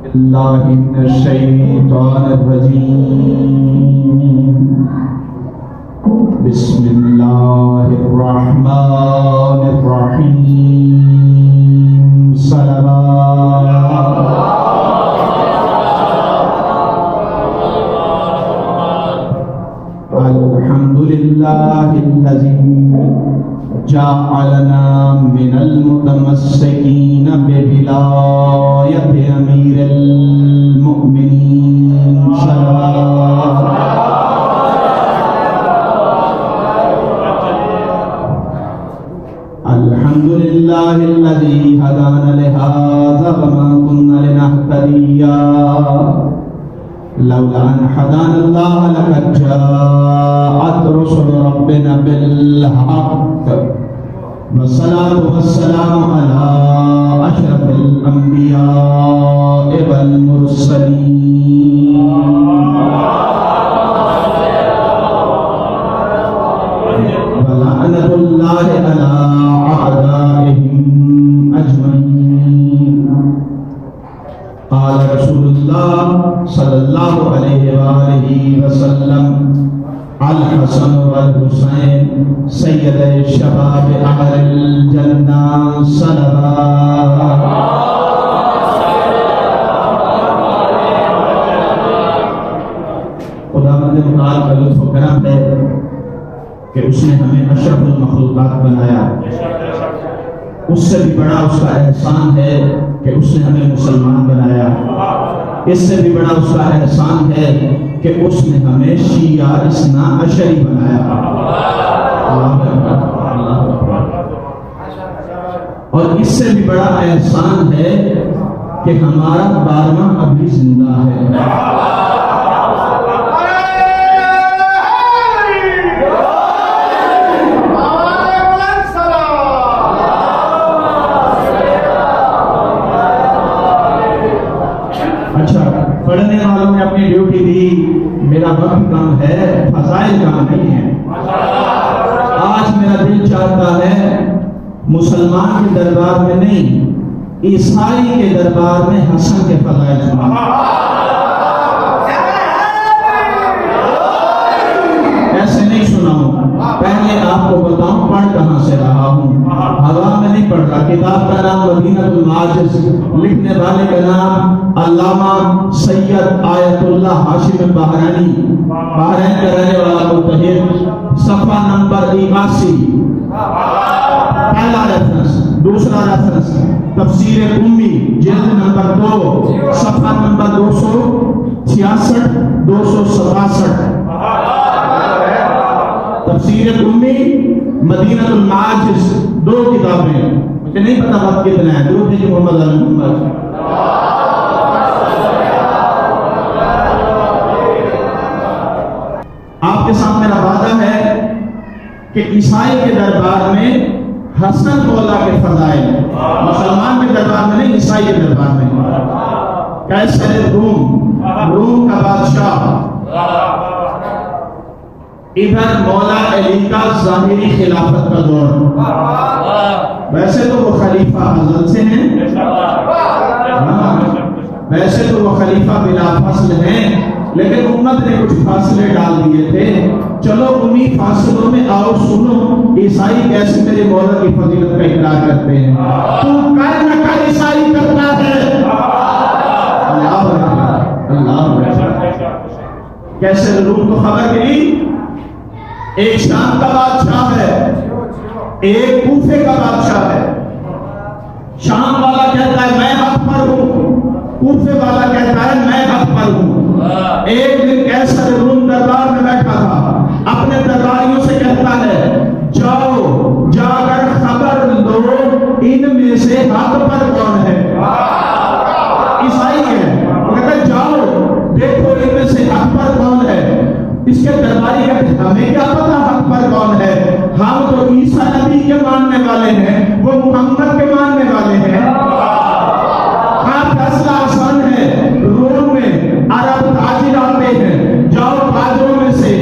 بالله من الشيطان الرجيم بسم الله الرحمن الرحيم صلوات الحمد لله الذي جعلنا من المتمسكين بولاية أمير المؤمنين الحمد لله الذي هدانا لهذا وما كنا لنهتدي لولا أن هدانا الله لقد جاءت رسل ربنا بالحق والصلاة والسلام على أشرف الأنبياء والمرسلين ولعنة الله على أعدائهم أجمعين. قال رسول الله صلى الله عليه وآله وسلم الحسن والحسين سید شباب اہل الجنہ صلوات. خداوند متعال کا لطف و کرم ہے کہ اس نے ہمیں اشرف المخلوقات بنایا. اس سے بھی بڑا اس کا احسان ہے کہ اس نے ہمیں مسلمان بنایا. اس سے بھی بڑا اس کا احسان ہے کہ اس نے ہمیں شیعہ اثنا عشری بنایا. اور اس سے بھی بڑا احسان ہے کہ ہمارا 12واں ابھی زندہ ہے. پڑھنے والوں نے اپنی ڈیوٹی دی. میرا وقت کم ہے، فضائل کم نہیں ہے. آج میرا دل چاہتا ہے مسلمان کے دربار میں نہیں، عیسائی کے دربار میں حسن کے فضائل سناؤں. ایسے نہیں سناؤں. پہلے آپ کو بتاؤں پڑھ کہاں سے رہا ہوں. ہوا میں نہیں پڑھ رہا. کتاب کا نام مدینہ المعاجز، لکھنے والے کا نام علامہ سید آیت اللہ ہاشم بحرانی، بحرین کا رہنے والا متحد. صفحہ نمبر 81. پہلا ریفرنس. دوسرا ریفرنس تفسیر امی جلد نمبر 2 صفحہ نمبر 266 267. تفسیر امی مدینہ المعاجز، 2 کتابیں. مجھے نہیں پتا وقت کتنا ہے. درود بھیجو محمد علی محمد. آپ کے سامنے میرا وعدہ ہے کہ عیسائی کے دربار میں حسن مولا کے فضائل، مسلمان کے دربار میں نہیں، عیسائی کے دربار میں. قیصر روم کا بادشاہ، ادھر مولا علی کا ظاہری خلافت کا دور. ویسے تو وہ خلیفہ ازل سے ہیں، ویسے تو وہ خلیفہ بلا فصل ہیں، لیکن امت نے کچھ فاصلے ڈال دیے تھے. چلو انہی فاصلوں میں آؤ سنو عیسائی کیسے میرے مولا کی فضیلت کا اقرار کرتے ہیں. تو کر نہ کر عیسائی کرتا ہے. اللہ کیسے روم کو خبر ملی؟ ایک شام کا بادشاہ ہے، ایک کوفے کا بادشاہ ہے. شام والا کہتا ہے میں حق پر ہوں، کوفے والا کہتا ہے میں حق پر ہوں. ایک دن قیصر روم دربار میں بیٹھا تھا، اپنے درباریوں سے کہتا ہے جاؤ جا کر خبر لو ان میں سے حق پر کون ہے. عیسائی ہے، وہ کہتا ہے جاؤ دیکھو ان میں سے حق پر کون ہے. اس کے درباری کہتے ہیں ہمیں کیا پتا حق پر کون ہے، ہم تو عیسیٰ نبی کے ماننے والے ہیں، وہ محمد کے ماننے والے ہیں. ہاں فیصلہ آسان ہے. روم میں عرب تاجر آتے ہیں، جاؤ تاجروں میں سے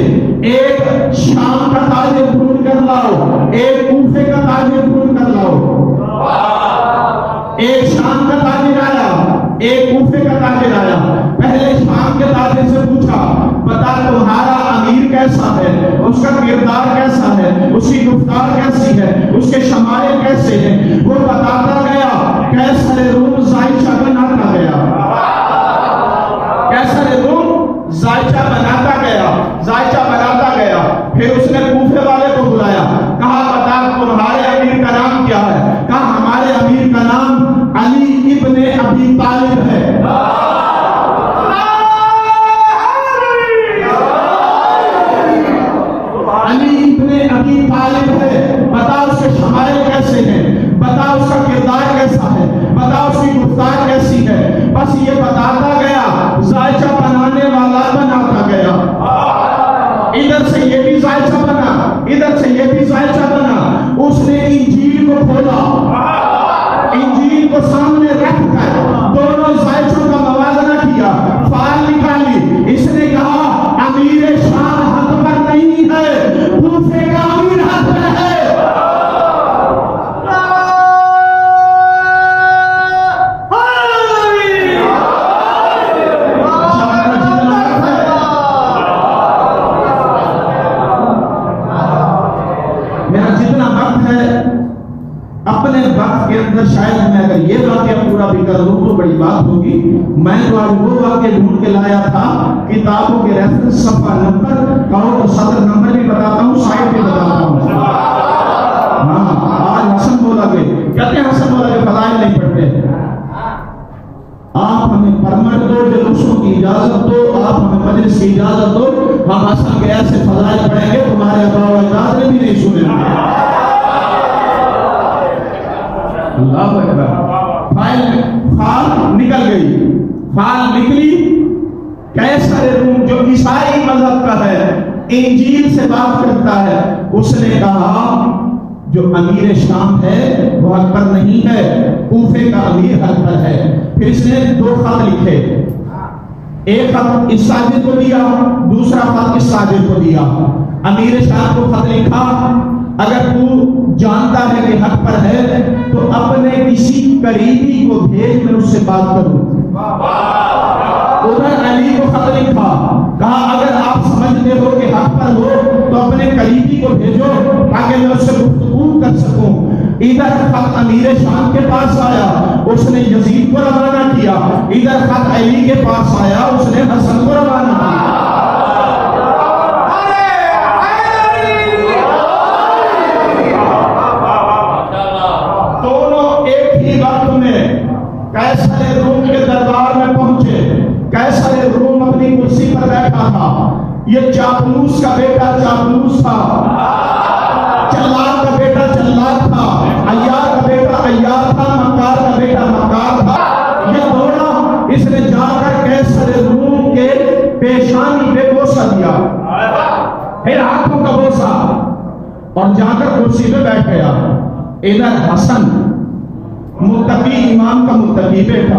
ایک شام کا تاجر ڈھونڈ کر لاؤ، ایک کوفے کا تاجر ڈھونڈ کر لاؤ. ایک شام کا تاجر آیا، ایک کوفے کا تاجر آیا، پہلے شام کے تاجر سے پوچھا بتا تمہارا امیر کیسا ہے، اس کا کردار کیسا ہے، اس کی گفتار کیسی ہے، اس کے شمائل کیسے ہیں، وہ بتاتا گیا، قیصر روم ذائچہ بناتا گیا، قیصر روم ذائچہ بناتا گیا، ذائچہ بناتا گیا۔ پھر اس نے کوفے والے کو بلایا، کہا بتا تمہارے امیر کا نام کیا ہے؟ کہا ہمارے امیر کا نام علی ابن ابی طالب ہے۔ علی ابن ابی طالب ہے، بتا اس کے شمائل کیسے ہیں، بتا اس کا کردار کیسا ہے، بتا اس کی گفتار کیسی ہے۔ بس یہ بتاتا گیا، ذائچہ بنانے والا بناتا گیا، ادھر سے یہ بھی ذائچہ بنا، ادھر سے یہ بھی ذائچہ بنا۔ اس نے انجیل کو کھولا، انجیل کو سامنے رکھ کر دونوں ذائچوں کا موازنہ کیا، فائل نکالی۔ اس نے کہا امیر شام حق پر نہیں ہے، کوفے کا امیر حق پر ہے۔ اپنے وقت کے اندر شاید میں اگر یہ واقعہ پورا بھی کر لوں تو بڑی بات ہوگی۔ میں تو آج وہ واقعہ ڈھونڈ کے لایا تھا، کتابوں کے ریفرنس، صفحہ نمبر اور صدر نمبر بھی بتاتا ہوں، سائٹ بھی بتاتا ہوں۔ ہاں آج حسن بولا گے، کہتے ہیں حسن بولا گے فضائل نہیں پڑھتے۔ آپ ہمیں پرمٹ دو، جلوسوں کی اجازت دو، آپ ہمیں مجلس کی اجازت دو، ہم حسن کے ایسے فضائل پڑھیں گے تمہارے آباء و اجداد نے بھی نہیں سنے۔ اللہ اکبر۔ فائل نکل گئی، فائل نکلی۔ قیصر روم جو عیسائی مذہب کا ہے، انجیل سے بات کرتا ہے، اس نے کہا جو امیر شام ہے وہ حق پر نہیں ہے، کوفے کا امیر حق پر ہے۔ پھر اس نے دو خط لکھے، ایک خط اس تاجر کو دیا، دوسرا خط اس تاجر کو دیا۔ امیر شام کو خط لکھا، اگر تو جانتا ہے کہ حق پر ہے تو اپنے کسی قریبی کو بھیج، میں اس سے بات کروں۔ ادھر علی کو خط لکھا، کہا اگر آپ سمجھتے ہو کہ حق پر ہو تو اپنے قریبی کو بھیجو تاکہ میں اس سے گفتگو کر سکوں۔ ادھر خط امیر شام کے پاس آیا، اس نے یزید کو روانہ کیا، ادھر خط علی کے پاس آیا، اس نے حسن کو روانہ کیا۔ قیصر روم کے دربار میں پہنچے، قیصر روم اپنی کرسی پر بیٹھا تھا، یہ چاپلوس کا بیٹا چاپلوس تھا، چلار کا بیٹا چلار تھا، عیار کا بیٹا عیار تھا، مکار کا بیٹا مکار تھا۔ یہ دوڑا، اس نے جا کر قیصر روم کے پیشانی پہ بوسہ دیا، پھر ہاتھوں کا بوسہ، اور جا کر کرسی پہ بیٹھ گیا۔ ادھر حسن متقی امام کا متقی بیٹا،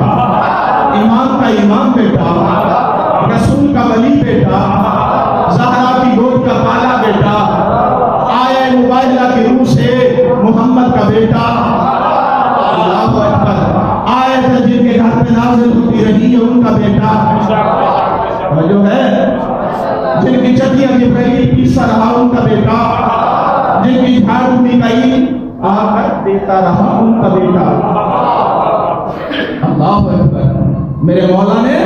امام کا امام بیٹا، رسول کا ولی بیٹا، زہرا کی گود کا پالا بیٹا، آیہ مبارکہ کی روح سے محمد کا بیٹا، اللہ اکبر، آیت جن کے گھر پہ نازل ہوتی رہی ہے ان کا بیٹا، جو ہے جن کی چٹیاں جبرائیل پیسا رہا ان کا بیٹا، جن کی جھاڑو میکائیل آ کر دیتا رہا ان کا بیٹا۔ اللہ اکبر۔ میرے مولا نے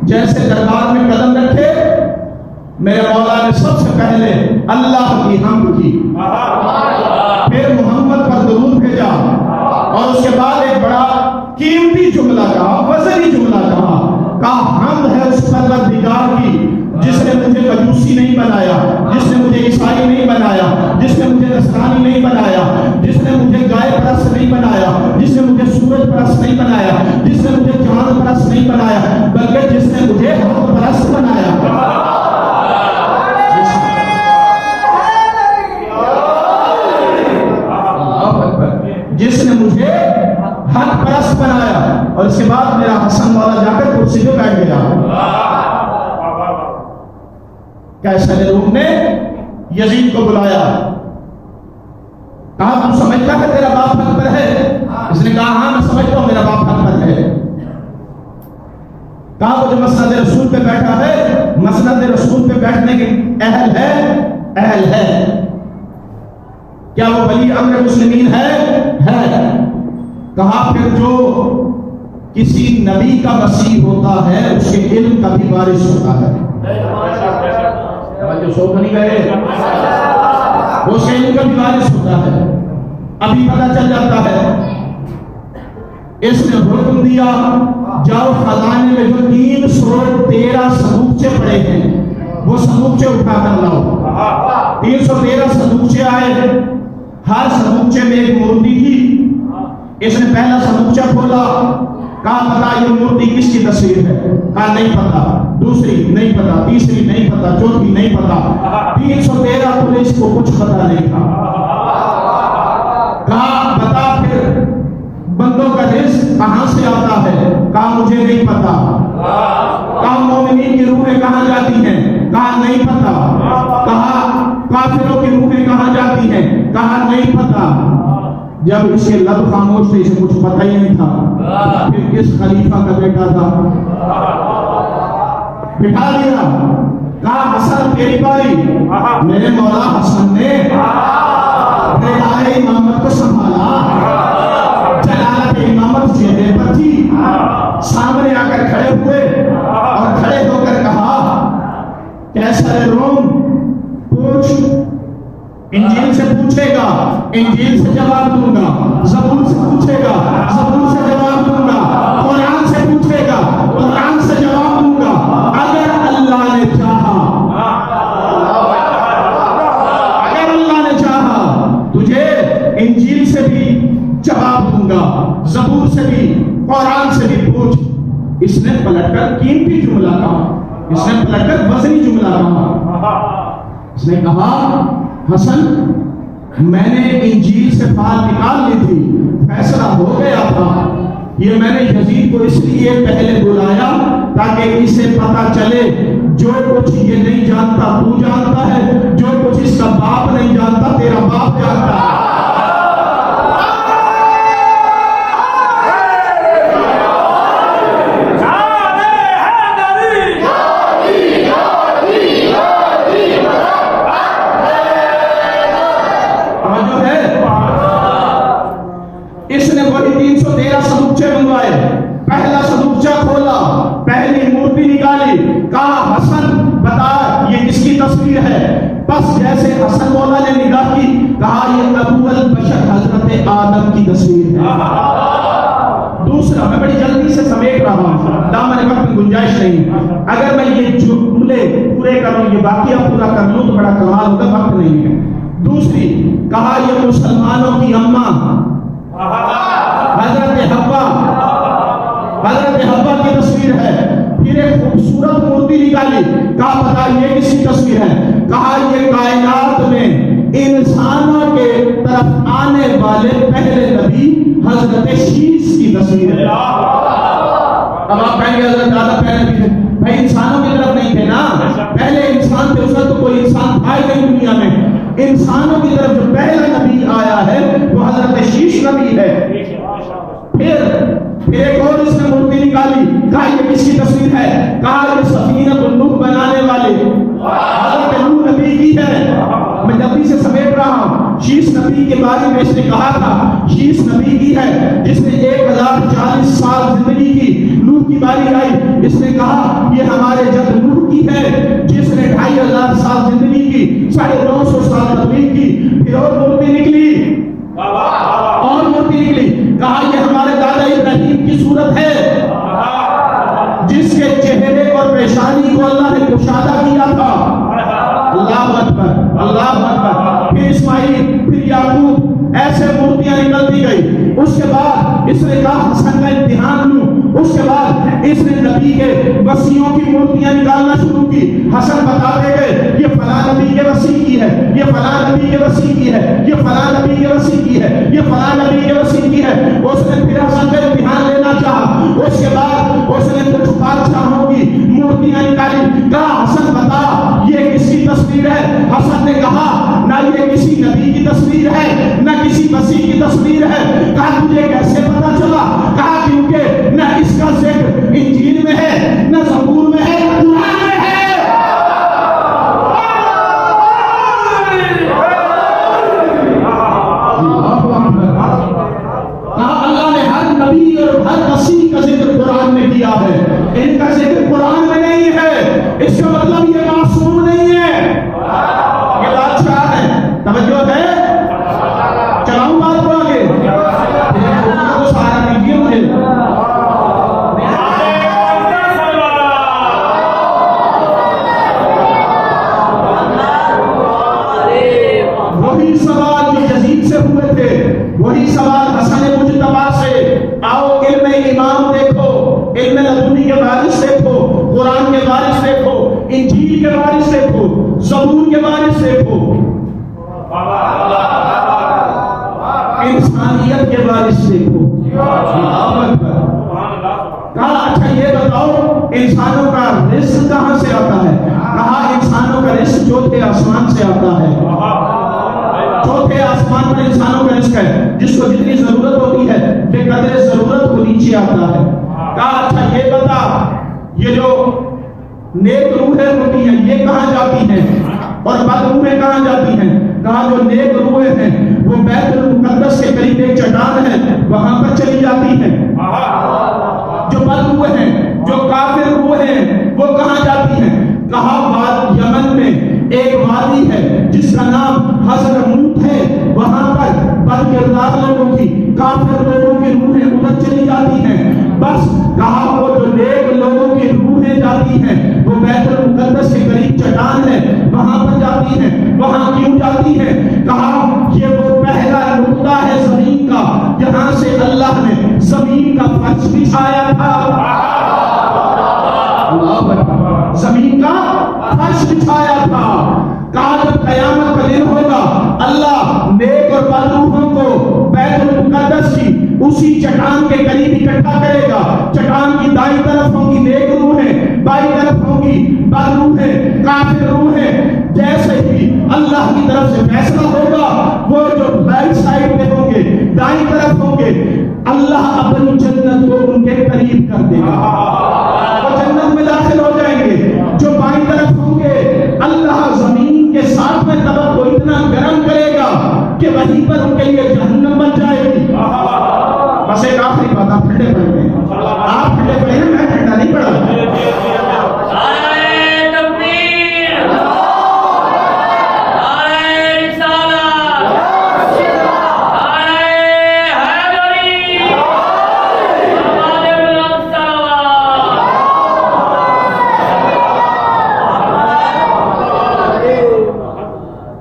جیسے دربار میں قدم رکھے، میرے مولا نے سب سے پہلے اللہ کی حمد کی، پھر محمد پر درود بھیجا، اور اس کے بعد ایک بڑا قیمتی جملہ کہا، وزنی جملہ کہا حمد ہے اس پروردگار کی جس نے مجھے مجوسی نہیں بنایا، جس نے مجھے عیسائی نہیں بنایا، جس نے مجھے نصرانی نہیں بنایا، جس نے مجھے گائے پرست نہیں بنایا، جس نے مجھے سورج پرست نہیں بنایا، جس نے مجھے چاند پرست نہیں بنایا، بلکہ جس نے مجھے حق پرست بنایا۔ جس نے مجھے حق پرست بنایا۔ اور اس کے بعد میرا حسن مولا جا کر کرسی پہ بیٹھ گیا۔ قیصر روم نے یزید کو بلایا، کہا تم سمجھتا ہے تیرا باپ حق پر ہے؟ اس نے کہا ہاں میں سمجھتا ہوں میرا باپ حق پر ہے۔ کہا وہ جو مسند رسول پہ بیٹھا ہے مسند رسول پہ بیٹھنے کے اہل ہے؟ اہل ہے۔ کیا وہ ولی امر مسلمین ہے؟ کہا پھر جو کسی نبی کا مسیح ہوتا ہے اس کے علم کا بھی وارث ہوتا ہے۔ جو سو نہیں گئے وہ اس کے علم کا بھی وارث ہوتا ہے۔ ابھی پتہ چل جاتا ہے اس نے حکم دیا جاؤ خزانے میں جو 313 صندوقچے پڑے ہیں وہ صندوقچے اٹھا کر لاؤ۔ 313 صندوقچے آئے، ہر صندوقچے میں ایک مورتی تھی۔ اس نے پہلا صندوقچہ کھولا، کہا پتا یہ مورتی کس کی تصویر ہے؟ کہا نہیں پتا۔ دوسری نہیں پتا، تیسری نہیں پتا، چوتھی نہیں پتا۔ 313 پولیس کو کچھ پتا نہیں تھا۔ کہا بتا پھر بندوں کا رزق کہاں سے آتا ہے؟ کہا مجھے نہیں پتا۔ کہا مومنین کی روحیں کہاں جاتی ہیں؟ کہا نہیں پتا۔ کہا کافروں کی روحیں کہاں جاتی ہیں؟ کہا نہیں پتا۔ جب اس کے لب خاموش تھے، اسے کچھ پتہ ہی نہیں تھا، پھر کس خلیفہ کا بیٹا تھا؟ بٹھا دیا، کہا حسن تیری باری۔ میرے مولا حسن نے ردائے امامت کو سنبھالا، جلالت امامت چہرے پر تھی، سامنے آ کر کھڑے ہوئے اور کھڑے ہو کر کہا کیسر روم پوچھ، انجیل سے پوچھے گا انجیل سے جواب دوں گا، زبور سے پوچھے گا زبور سے جواب دوں گا، قرآن سے پوچھے گا قرآن سے جواب دوں گا، اگر اللہ نے چاہا تجھے انجیل سے بھی جواب دوں گا، زبور سے بھی قرآن سے بھی پوچھ۔ اس نے پلٹ کر قیمتی جملہ کہا، اس نے پلٹ کر وزنی جملہ کہا۔ اس نے کہا حسن میں نے انجیل سے فال نکال لی تھی، فیصلہ ہو گیا تھا، یہ میں نے یزید کو اس لیے پہلے بلایا تاکہ اسے پتا چلے جو کچھ یہ نہیں جانتا تو جانتا ہے، جو کچھ اس کا باپ نہیں جانتا تیرا باپ جانتا ہے۔ اس نے وہی 313 صندوقچے منگوائے، پہلا صندوقچہ کھولا، پہلی مورتی نکالی، کہا حسن بتا یہ کس کی تصویر ہے؟ بس جیسے حسن مولا نے نگاہ کی، کہا یہ ابو البشر حضرت آدم کی تصویر ہے۔ دوسرا، میں بڑی جلدی سے سمیٹ رہا ہوں، دامن وقت میں گنجائش نہیں، اگر میں یہ جملے پورے کروں، یہ واقعہ پورا کر لوں تو بڑا کمال ہوگا، وقت نہیں ہے۔ دوسری، کہا یہ مسلمانوں کی اماں حضرت حوا کی تصویر ہے۔ پھر ایک خوبصورت مورتی نکالی، کہا پتا یہ کس کی تصویر ہے؟ کہا یہ کائنات میں انسانوں کے طرف آنے والے پہلے نبی حضرت شیش کی تصویر ہے۔ اب آپ کہیں گے حضرت آدم پہلے نبی تھے، بھائی انسانوں کی طرف نہیں تھے نا، پہلے انسان تھے، اس وقت تو کوئی انسان تھا ہی نہیں دنیا میں۔ انسانوں کی طرف جو پہلا نبی آیا ہے وہ حضرت شیش نبی ہے۔ پھر ایک اور اس نے مورتی نکالی، کہا یہ کس کی تصویر ہے؟ کہا یہ سفینہ نوح بنانے والے حضرت نوح نبی کی ہے۔ میں جلدی سے سمیٹ رہا ہوں، شیش نبی کے بارے میں اس نے کہا تھا شیش نبی کی ہے جس نے 1040 سال زندگی کی۔ نوح کی باری آئی، اس نے کہا یہ ہمارے جد نوح کی ہے جس نے 2500 سال زندگی کی، 950 سال تبلیغ کی۔ پھر اور مورتی نکلی، اور مورتی نکلی، کہا یہ ہمارے دادا ابراہیم کی صورت ہے جس کے چہرے اور پیشانی کو اللہ نے کشادہ کیا تھا۔ اللہ اکبر اللہ اکبر۔ پھر اسماعیل، پھر یعقوب، ایسے مورتیاں نکلتی گئی۔ اس کے بعد اس نے کہا حسن کا امتحان لوں، اس کے بعد اس نے نبی کے وصیوں کی مورتیاں نکالنا شروع کی۔ حسن بتاتے گئے یہ فلاں نبی کے وصی کی ہے، یہ فلاں نبی کے وصی کی ہے، یہ فلاں نبی کے وصی کی ہے، یہ فلاں نبی کے وصی کی ہے۔ اس نے پھر حسن کا امتحان لینا چاہا۔ اس کے بعد اس نے کچھ بادشاہوں کی مورتیاں نکالی، کہا حسن بتا یہ کس کی تصویر ہے؟ حسن نے کہا نہ یہ کسی نبی کی تصویر ہے نہ کسی وصی کی تصویر ہے۔ کہا تجھے کیسے پتا چلا؟ کہا کیونکہ نہ اس کا ذکر انجیل میں ہے کے وارث دیکھو، قرآن کے وارث دیکھو، انجیل کے وارث دیکھو، زبور کے وارث دیکھو، انسانیت کے وارث دیکھو۔ کہا اچھا یہ بتاؤ انسانوں کا رزق کہاں سے آتا ہے؟ کہا انسانوں کا رزق چوتھے آسمان سے آتا ہے، چوتھے آسمان پر انسانوں کا رزق ہے، جس کو جتنی ضرورت ہوتی ہے بے قدر ضرورت کو نیچے آتا ہے۔ کہا اچھا یہ بتا یہ جو نیک روحیں ہوتی ہیں یہ کہاں جاتی ہیں اور بد روحیں کہاں جاتی ہیں؟ کہا جو نیک روحیں ہیں وہ بیت المقدس کے قریب ایک چٹان ہے وہاں پر چلی جاتی ہیں، جو بد روح ہیں، جو کافر روح ہیں وہ کہاں جاتی ہیں؟ کہا یمن میں ایک وادی ہے جس کا نام حضرموت ہے، وہاں پر بد کردار لوگوں کی، کافر لوگوں کی روحیں ادھر چلی جاتی ہیں۔ بس کہا وہ جو نیک لوگوں کی روحیں جاتی ہیں وہ بیت المقدس کے قریب چٹان ہے وہاں پر جاتی ہیں۔ وہاں کیوں جاتی ہیں؟ کہا یہ وہ پہلا نقطہ ہے زمین کا جہاں سے اللہ نے زمین کا فرش بچھایا تھا، زمین کا فرش بچھایا تھا۔ کہا جب قیامت کا دن ہوگا اللہ نیک اور بد روحوں کو بیت المقدس کی اسی چٹان کے قریب اکٹھا کرے گا۔ چٹان کی دائیں طرف ہوں گی نیک روحیں، بائیں طرف ہوں گی بد روحیں، کافر روحیں۔ جیسے ہی اللہ کی طرف سے فیصلہ ہوگا وہ جو رائٹ سائڈ پہ ہوں گے، دائیں طرف ہوں گے، اللہ اپنی جنت کو ان کے قریب کر دے گا، وہ جنت میں داخل ہو جائیں گے۔ جو بائیں طرف ہوں گے اللہ زمین کے ساتھ میں طبق کو اتنا گرم کرے گا کہ وہیں پر ان کے لیے جہنم بن جائے گی۔ بس ایک آخری بات، آپ ٹھنڈے پڑ گئے، آپ ٹھنڈے پڑے ہیں، میں ٹھنڈا نہیں پڑا۔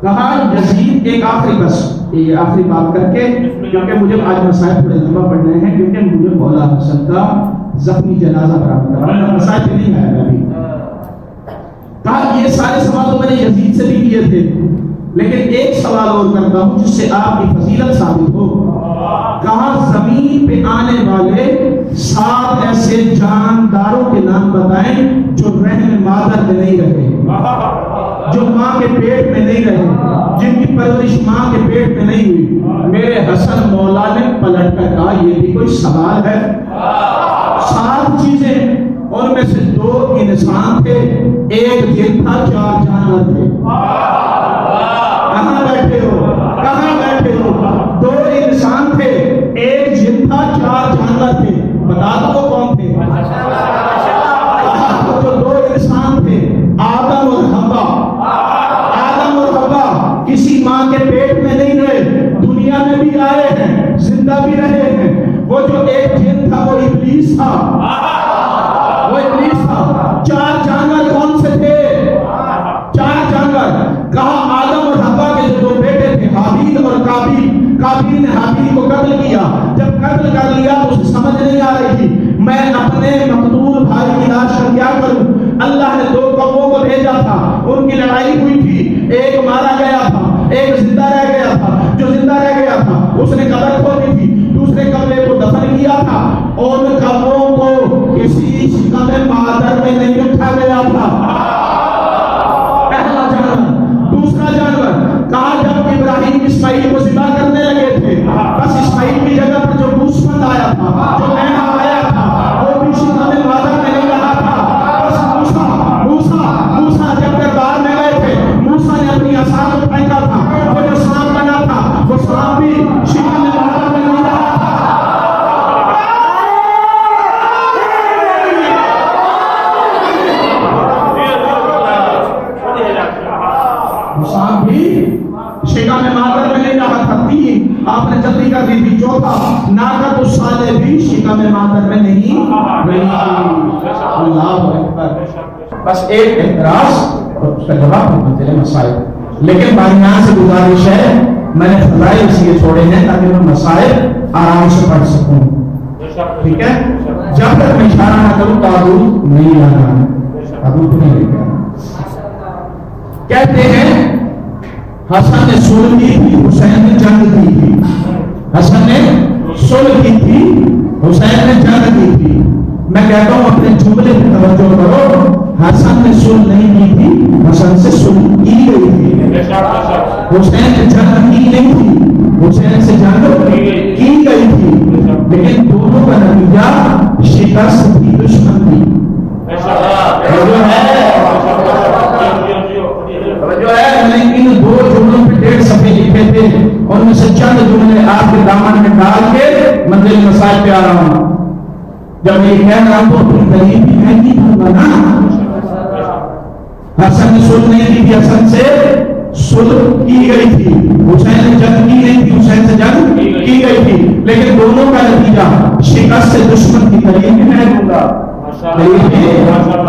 کہا یزید ایک آخری بس یہ آخری بات کر کے، کیونکہ مجھے آج مسائل تھوڑے لمبا پڑھنے ہیں، کیونکہ مجھے مولا حسن کا زخمی جنازہ برآمد کرنا ہے، مسائل پہ نہیں آیا ابھی۔ کہا یہ سارے سوال تو میں نے یزید سے بھی کیے تھے، لیکن ایک سوال اور کرتا ہوں جس سے آپ کی فضیلت ثابت ہو۔ کہا زمین پہ آنے والے 7 ایسے جانداروں کے نام بتائیں جو رحم مادر میں نہیں رہے، جو ماں کے پیٹ میں نہیں رہے، جن کی پرورش ماں کے پیٹ میں نہیں ہوئی۔ میرے حسن مولا نے پلٹ کر کہا یہ بھی کوئی سوال ہے؟ 7 چیزیں، ان میں سے 2 انسان تھے، ایک جن تھا، 4 جانور تھے۔ کہاں بیٹھے ہو؟ کہاں بیٹھے ہو؟ 2 انسان تھے، ایک جن تھا، 4 جانور تھے۔ بتا دو وہ کون تھے؟ جو 2 انسان تھے آدم اور حوا، آدم اور حوا کسی ماں کے پیٹ میں نہیں رہے، دنیا میں بھی آئے ہیں، زندہ بھی رہے ہیں۔ وہ جو ایک جن تھا وہ ابلیس تھا، وہ ابلیس تھا۔ 4 جانور کون سے تھے؟ 4 جانور۔ کہا آدم اور حوا کے جو 2 بیٹے تھے حابیل اور قابیل، قابیل نے حابیل کو قتل کیا۔ جب قتل کر لیا تو اسے سمجھ نہیں آ رہی تھی میں اپنے مقتول بھائی کی لاش کا کیا کروں۔ اللہ نے 2 قوموں کو بھیجا تھا، ان کی لڑائی ہوئی تھی، ایک مارا گیا تھا، ایک زندہ رہ گیا تھا۔ جو زندہ رہ گیا تھا اس نے قبر کھودی تھی، دوسرے قبرے کو دفن کیا تھا، اور ان قبروں کو کسی شکم مادر میں نہیں رکھا گیا تھا۔ پہلا جانور۔ دوسرا جانور، کہا جب ابراہیم اسماعیل کو ذبح کرنے لگے تھے، بس اسماعیل کی جگہ پر جو گوسفند آیا تھا، جو مینڈا آیا تھا، وہ بھی شکم مادر میں نہیں رہا تھا۔ بس موسیٰ جب دربار میں گئے تھے، موسیٰ نے اپنی عصا کو پھینکا تھا، وہ جو سانپ بنا تھا وہ سانپ بھی شکم مادر میں نہیں رہا تھا۔ سانپ بھی شکم مادر میں نہیں رہا تھا۔ 3 آپ نے جلدی کر دی تھی۔ 4 ناقۃ الصالح بھی شکم مادر میں نہیں رہی۔ اللہ اکبر۔ بس ایک اعتراض اور اس کا جواب مجھے مسائل، لیکن بھائیوں سے گزارش ہے، میں نے فضائل اس لیے چھوڑے ہیں تاکہ میں مسائل آرام سے پڑھ سکوں، ٹھیک ہے؟ جب تک میں اشارہ نہ کروں تابوت نہیں لانا، تابوت نہیں لے کے آنا۔ کہتے ہیں حسن نے صلح کی تھی، حسین نے جنگ کی تھی۔ حسن نے صلح کی تھی، حسین نے جنگ کی تھی۔ میں کہتا ہوں اپنے جملے پہ توجہ کرو، حسن نے صلح نہیں کی تھی، حسن سے صلح کی گئی تھی۔ حسین نے جنگ کی نہیں تھی، حسین سے جنگ کی گئی تھی، لیکن دونوں کا نتیجہ شکست تھی، دشمن تھی۔ جو ہے میں نے ان دو جملوں پہ 1.5 صفحے لکھے تھے، ان میں سے چند جملے آپ کے دامن میں ڈال کے منزل مسائل پہ آ رہا ہوں۔ جب میں یہ کہہ رہا ہوں تو اپنی دلیل بھی میں نہیں دوں گا نا۔ حسن نے صلح نہیں کی تھی، حسن سے صلح کی گئی تھی۔ حسین نے جنگ کی نہیں تھی، حسین سے جنگ کی گئی تھی، لیکن دونوں کا نتیجہ شکست سے دشمن کی دلیل بھی میں دوں گا۔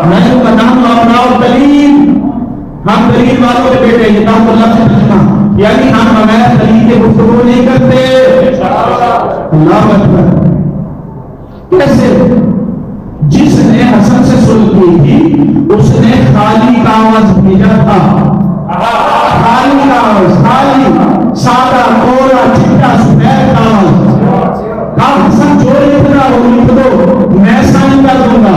میں دوں گا نام اور دلیل، ہم دلیل والوں کے بیٹے، یہ کام اللہ سے پوچھنا، یعنی ہم بغیر دلیل کے گفتگو نہیں کرتے۔ اللہ اکبر۔ کیسے؟ جس نے حسن سے صلح کی تھی اس نے خالی کاغذ بھیجا تھا، خالی کاغذ، خالی سادہ کوڑا چٹا سفید کاغذ، کہا حسن جو لکھنا وہ لکھ دو، میں سائن کر دوں گا۔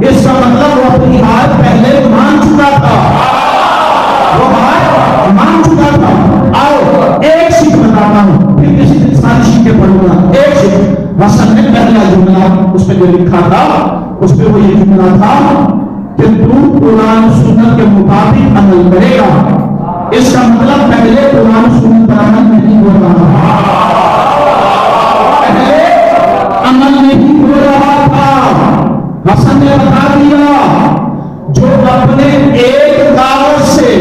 اس کا مطلب وہ اپنی ہار پہلے مان چکا تھا، وہ ہار مان چکا تھا۔ آؤ ایک شیٹ بتاتا ہوں، پھر کسی دن ساری شیٹیں پڑھوں گا۔ ایک شیٹ حسن نے پہلا جملہ اس پہ جو لکھا تھا اس پہ وہ یہ جملہ تھا کہ تو قرآن سنت کے مطابق عمل کرے گا۔ اس کا مطلب پہلے قرآن سنت پر عمل نہیں ہو رہا، پہلے عمل نہیں ہو رہا تھا۔ حسن نے بتا دیا جو اپنے ایک کاغذ سے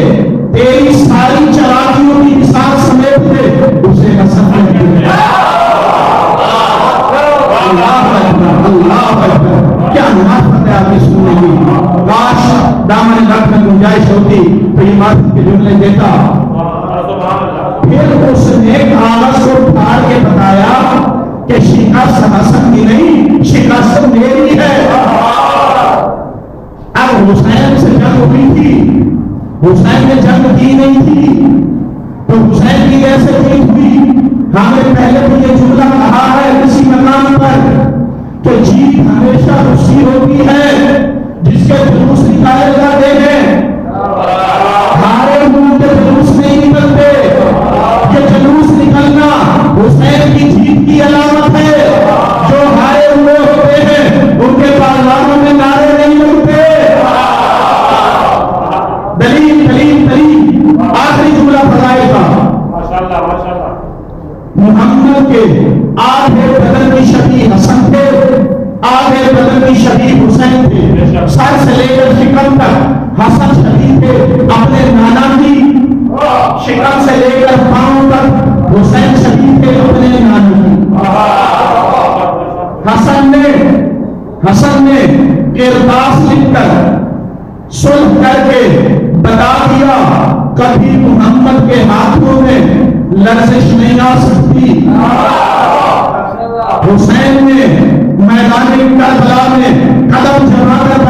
تیری ساری چراغیوں کی مثال سمیت دے اسے حسن کہتے ہیں۔ اللہ اکبر، کیا منافقت ہے آپ کی سننے کی۔ کاش دامن رکھ میں گنجائش ہوتی تو یہ بات کے جملے دیتا۔ پھر اس نے کاغذ کو پھاڑ کے بتایا کہ شکست حسن کی نہیں، شکست میری ہے۔ اب حسین سے جنگ ہوئی تھی، حسین نے جنگ کی نہیں تھی، تو حسین کی کیسے ہوئی؟ ہم نے پہلے تو یہ جملہ کہا ہے کسی مقام پر کہ جیت ہمیشہ اس کی ہوتی ہے جس کے جلوس نکالے جاتے ہیں، ہارے ہوئے کے جلوس نہیں نکلتے۔ یہ جلوس نکلنا حسین کی جیت کی علامت ہے۔ جو ہارے ہوئے ہوتے ہیں ان کے بازاروں میں نعرے نہیں لگتے۔ دلیل دلیل دلیل، آخری جملہ فضائل کا، محمد کے آدھے بدن کی شبیہ حسن تھے، آدھے بدن کی شبیہ حسین تھے۔ سر سے لے کر شکم تک حسن شبیہ تھے اپنے نانا کی، شکم سے لے کر پاؤں تک حسین شبیہ تھے اپنے نانا کی۔ حسن نے کرداس لکھ کر صلح کر کے بتا دیا کبھی محمد کے ہاتھوں میں لرزش نہیں آ سکتی۔ حسین نے میدان کربلا میں قدم جما کر